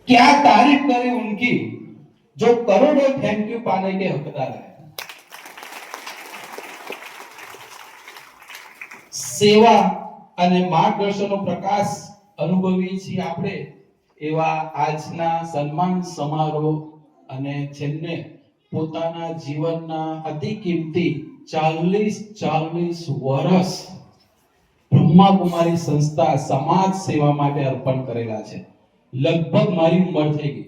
क्या तारीफ करे उनकी जो करोड़ों थैंक यू पाने के हकदार है। સેવા અને માર્ગદર્શનનો પ્રકાશ અનુભવી છીએ આપણે એવા આજના સન્માન સમારોહ અને જેમને પોતાના જીવનના અતિ કિંમતી 40 વર્ષ બ્રહ્માકુમારી સંસ્થા સમાજ સેવા માટે અર્પણ કરેલા છે। લગભગ મારી ઉંમર થઈ ગઈ,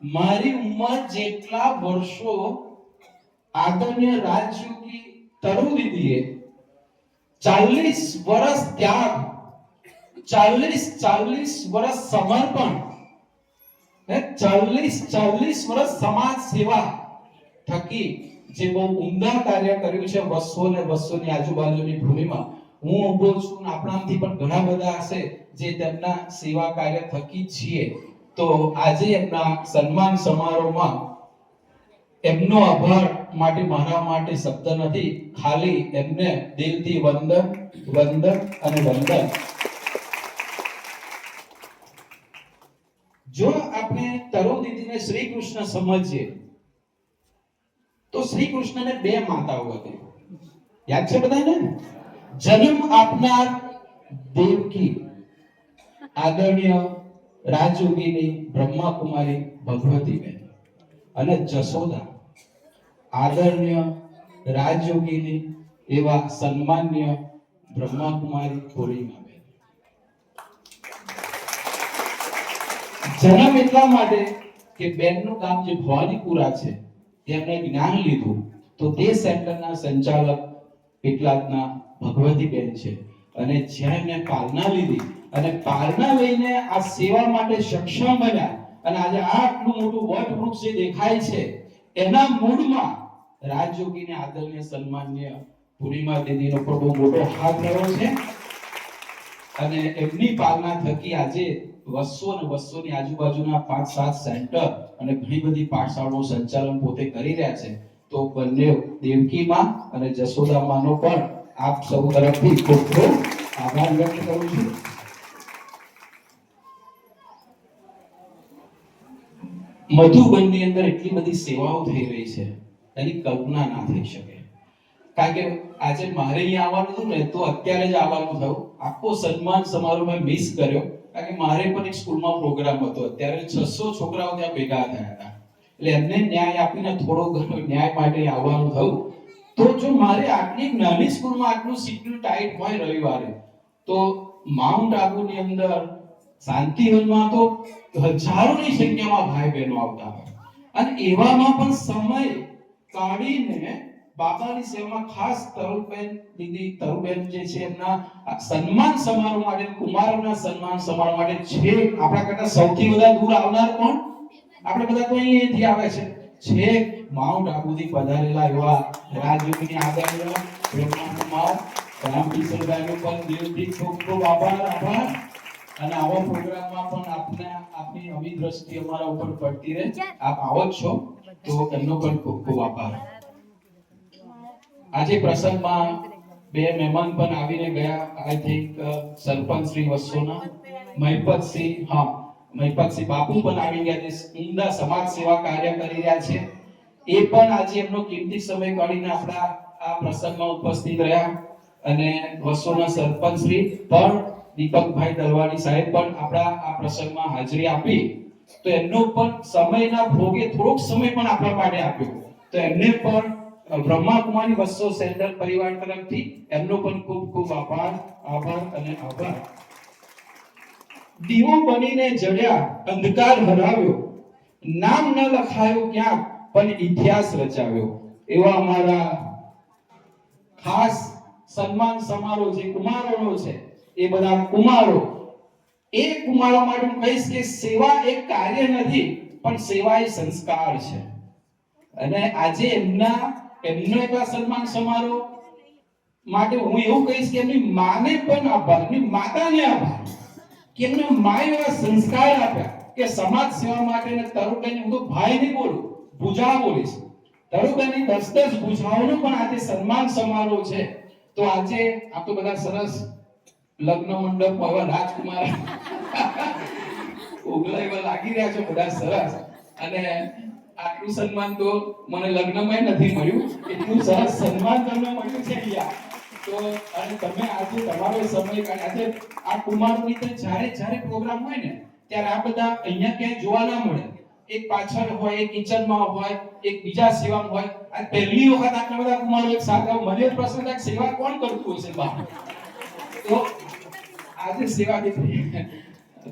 મારી ઉંમર જેટલા વર્ષો આદરણીય રાજયોગી તરુ દીદીએ 40 વર્ષ ત્યાગ, 40 વર્ષ સમર્પણ, 40 વર્ષ સમાજ સેવા થકી જે બહુ ઉમદા કાર્ય કર્યું છે 200 ની આજુબાજુની ભૂમિમાં। હું ઉભો છું, આપણામાંથી પણ ઘણા બધા હશે જે તેમના સેવા કાર્ય થકી છીએ। તો આજે એમના સન્માન સમારોહમાં એમનો આભાર માટે મારા માટે શબ્દ નથી, ખાલી એમને દિલથી વંદન વંદન અને વંદન। જો આપણે તરુ દીદીને શ્રી કૃષ્ણ સમજીએ તો શ્રી કૃષ્ણને બે માતાઓ હતી, યાદ છે બધાને? જન્મ આપનાર દેવકી આદરણીય રાજયોગીની બ્રહ્માકુમારી ભગવતીબેન અને જશોદા આદરણીય રાજયોગીની એવા સન્માનીય બ્રહ્માકુમારી પૂર્ણિમાબેન। જન્મ એટલા માટે કે બેનનું ગામ જે ભવાનીપુરા છે તેમણે જ્ઞાન લીધું તો તે સેન્ટરના સંચાલક એટલાદના ભગવતીબેન છે અને જ્યાં એમને પાલના લીધી અને પાલના લઈને આ સેવા માટે સક્ષમ બન્યા અને આજે આટલું મોટું વટવૃક્ષ જે દેખાય છે એના મૂળમાં રાજયોગીને આદરણીય સન્માનીય પૂર્ણિમા દીદીનો પણ બહુ મોટો હાથ રહ્યો છે અને એમની પાલના થકી આજે 200 ની આજુબાજુના 5-7 સેન્ટર અને ઘણી બધી પાઠશાળાનું સંચાલન પોતે કરી રહ્યા છે। તો બંને દેવકી માં અને જશોદા માનો પણ આપ સૌ તરફથી ખૂબ ખૂબ આભાર વ્યક્ત કરું છું। મધુબનની અંદર એટલી બધી સેવાઓ થઈ રહી છે એની કલ્પના ના થઈ શકે, કારણ કે આજે મારે અહીંયા આવવાનું હતું ને તો અત્યારે જ આવવાનું થયું। આખો સન્માન સમારોહ મેં મિસ કર્યો કારણ કે મારે પણ એક સ્કૂલમાં પ્રોગ્રામ હતો, અત્યારે 600 છોકરાઓ ત્યાં ભેગા થયા હતા એટલે એમને ન્યાય આપીને થોડો ઘણો ન્યાય માટે આવવાનું થયું। તો જો મારે આટલી નાની સ્કૂલમાં આટલું શિડ્યુલ ટાઈટ હોય રવિવારે, તો માઉન્ટ આબુની અંદર શાંતિવનમાં તો હજારોની સંખ્યામાં ભાઈ બહેનો આવતા હોય અને એવામાં પણ સમય કાઢીને બાબાની સેવામાં ખાસ તરુબેન દીદી તરુબેન જે છે એમના સન્માન સમારોહ માટે કુમારોના સન્માન સમારોહ માટે છે આપણા કરતા સૌથી વધારે દૂર આવનાર કોણ? આપણે બધા તો અહીંયાથી આવે છે માઉન્ટ આબુથી પધારેલા એવા રાજયોગીની આદરણીય બ્રહ્માકુમાર રામકિશોરભાઈનો પણ દિલથી ખૂબ ખૂબ આભાર। અને આવા પ્રોગ્રામમાં પણ આપની અમી દ્રષ્ટિ અમારા ઉપર પડતી રહે, આપ આવો છો તો એમનો પણ ખૂબ ખૂબ આભાર। આજે પ્રસંગમાં બે મહેમાન પણ આવીને ગયા, આઈ થિંક સરપંચ શ્રી વસ્સોના મહિપતસિંહ બાપુ પણ આવી ગયા છે, ઉમદા સમાજ સેવા કાર્ય કરી રહ્યા છે। એ પણ આજે એમનો કિંમતી સમય કાઢીને આપણા આ પ્રસંગમાં ઉપસ્થિત રહ્યા અને વસ્સોના સરપંચ શ્રી પણ દીપકભાઈ દલવાડી સાહેબ પણ આપણા આ પ્રસંગમાં હાજરી આપી, તો એમનો પણ સમયના ભોગે થોડોક સમય પણ આપણા માટે આપ્યો, તો એમને પણ બ્રહ્માકુમારી વસ્સો સેન્ટર પરિવાર તરફથી એમનો પણ ખૂબ ખૂબ આભાર અને આભાર। દીવો બનીને જડ્યા અંધકાર હરાવ્યો, નામ ન લખાયો ક્યાં પણ ઇતિહાસ રચાવ્યો, એવા અમારા ખાસ સન્માન સમારોહ જે કુમારોનો છે એ બધા કુમારો, એ કુમારો માટે હું કહીશ કે સેવા એક કાર્ય નથી પણ સેવા એ સંસ્કાર છે અને આજે એમનો એક સન્માન સમારોહ માટે હું એવું કહીશ કે એમની માને પણ આભાર, એમની માતાને આભાર કે એમને માએ એવા સંસ્કાર આપ્યા કે સમાજ સેવા માટે તરુબેન, હું તો ભાઈ નહીં બોલું, ભુજા બોલીશ, તરુબેનની 10 ભુજાઓનો પણ આજે સન્માન સમારોહ છે। તો આજે આ તો બધા સરસ લગ્ન મંડપ એવા રાજકુમાર ઓગલા એવા લાગી રહ્યા છો બધા સરસ. અને આટલું સન્માન તો મને લગ્નમાં નથી મળ્યું, એટલું સરસ સન્માન તમને મળ્યું છે અહીંયા. તો અને તમે આજે તમારો સમય કાઢી આજે આ કુમારની તો જ્યારે પ્રોગ્રામ હોય ને ત્યારે આ બધા અહીંયા ક્યાંય જોવા ના મળે. એક પાછળ હોય, એક કિચનમાં હોય, એક બીજા સેવામાં હોય. આ પહેલી વખત આટલા બધા કુમારો એક સાથે મને પ્રશ્ન થાય સેવા કોણ કરતું હશે બહાર. તો આજે સેવા દીકરી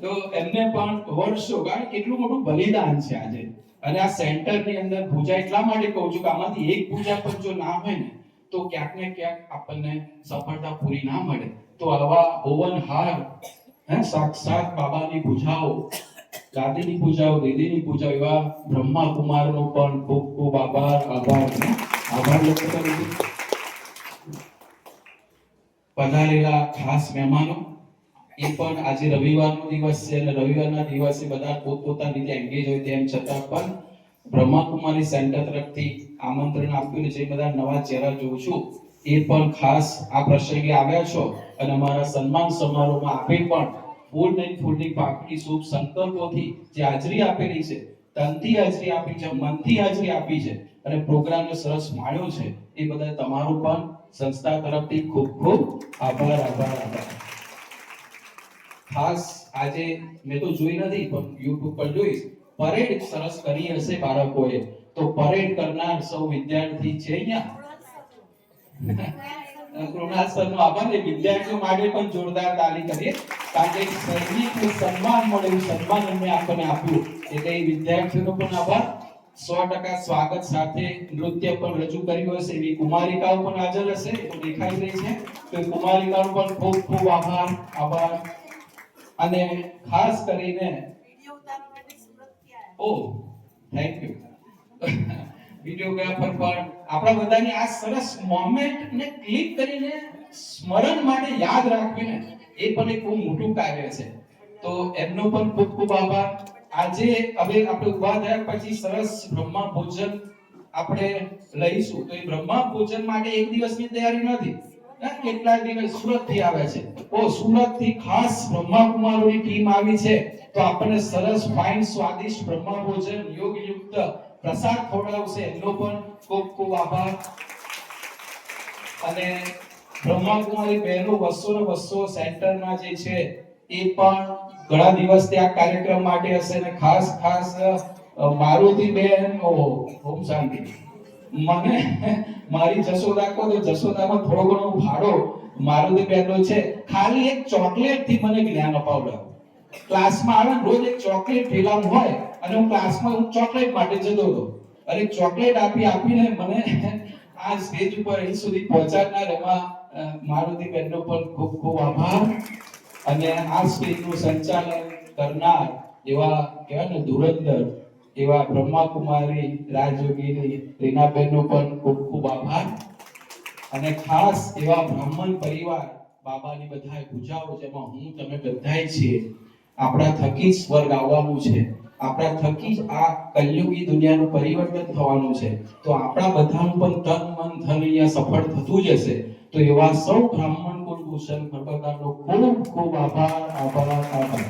તો એમને પણ વર્ષો કારણ કેટલું મોટું બલિદાન છે આજે. અને આ સેન્ટરની અંદર પૂજા એટલા માટે કહું છું કે આમાંથી એક પૂજા પણ જો ના હોય ને તો ક્યાંક ને ક્યાંક આપણને સફળતા પૂરી ના મળે. તો આવા હોવનહાર સાક્ષાત બાબાની પૂજાઓ, દાદીની પૂજાઓ, દીદીની પૂજાઓ, એવા બ્રહ્મા કુમારનો પણ ખૂબ ખૂબ આભાર. વ્યક્ત કરું છું. પધારેલા ખાસ મહેમાનો, એ પણ આજે રવિવારનો દિવસ છે અને રવિવારના દિવસે બધા પોતપોતાની રીતે એન્ગેજ હોય તેમ છતાં પણ બ્રહ્માકુમારી સેન્ટર તરફથી આમંત્રણ આપ્યું. જે બધા નવા ચહેરા જોઉં છું એ પણ ખાસ આ પ્રસંગે આવ્યા છો અને અમારા સન્માન સમારોહમાં આપે પણ ફૂલની પાકડી શુભ સંકલ્પોથી જે હાજરી આપેલી છે, તનથી હાજરી આપી છે, મનથી હાજરી આપી છે અને પ્રોગ્રામને સરસ માણ્યો છે, એ બધા તમારો પણ સંસ્થા તરફથી ખૂબ ખૂબ આભાર. ખાસ આજે મેં તો જોઈ નથી પણ YouTube પર જોઈશ, પરેડ સરસ કરી હશે બાળકોએ. તો પરેડ કરનાર સૌ વિદ્યાર્થી છે અહીંયા. કૃણાલ સરનો આભાર. વિદ્યાર્થીઓ માટે પણ જોરદાર તાલી કરીએ કારણ કે સૈનિકનું સન્માન મળ્યું, સન્માન એમને આપણને આપ્યું એટલે એ વિદ્યાર્થીઓનો પણ આભાર. 100% સ્વાગત સાથે નૃત્ય પણ રજૂ કર્યું હશે એવી કુમારિકાઓ પણ હાજર હશે, તો દેખાઈ રહી છે. તો કુમારિકાઓ પણ ખૂબ ખૂબ આભાર. અને ખાસ કરીને વિડિયો ઉતારવા માટે સુરતથી આવ્યા. ઓ થેન્ક યુ. વિડિયોગ્રાફર પણ આપણા બધાની આ સરસ મોમેન્ટ ને ક્લિક કરીને સ્મરણ માટે યાદ રાખવીને એ પણ એક ખૂબ મોટું કાર્ય છે. તો એમનો પણ ખૂબ ખૂબ આભાર. આજે હવે આપણે ઉભા થયા પછી સરસ બ્રહ્મા ભોજન આપણે લઈશું. તો એ બ્રહ્મા ભોજન માટે એક દિવસની તૈયારી નથી, કેટલા દિવસ સુરત થી આવે છે. સુરત થી ખાસ બ્રહ્મા કુમારોની ટીમ આવી છે. તો આપણને સરસ ફાઇન સ્વાદિષ્ટ બ્રહ્મા ભોજન યોગયુક્ત પ્રસાદ ખવડાવશે. એમનો પણ ખૂબ ખૂબ આભાર. અને બ્રહ્મા કુમારી બહેનો 200 સેન્ટરના જે છે એ પણ ઘણા દિવસથી આ કાર્યક્રમ માટે હશે અને ખાસ મારુતિ બેન ઓમ શાંતિ મને મારી જશોદા કહો તો જશોદામાં થોડો ઘણો ભાડો મારુતિ બેનનો છે. ખાલી એક ચોકલેટ થી મને જ્ઞાન અપાવડાવ. ક્લાસમાં આવે રોજ એક ચોકલેટ થેલામાં હોય અને હું ક્લાસમાં ચોકલેટ માટે જતો હતો અને ચોકલેટ આપીને મને આ સ્ટેજ ઉપર અહીં સુધી પહોંચાડનાર એમાં મારુતિ બેનનો પણ ખૂબ ખૂબ આભાર. અને આ સ્ટેજનું સંચાલન કરનાર એવા કહેવાય ને ધુરંધર એવા બ્રહ્મા કુમારી રાજયોગીની રીનાબેનનો પણ ખૂબ ખૂબ આભાર. અને ખાસ એવા બ્રાહ્મણ પરિવાર બાબાની બધાય પૂજાઓ જેમાં હું તમે બધાય છીએ, આપણા થકી સ્વર્ગ આવવાનું છે, આપણા થકી આ કલયુગી દુનિયાનું પરિવર્તન થવાનું છે. તો આપણા બધાનું પણ તન મન ધન અહીંયા સફળ થતું જ હશે. તો એવા સૌ બ્રાહ્મણ કુલભૂષણ ભગવાનનો ખૂબ ખૂબ આભાર.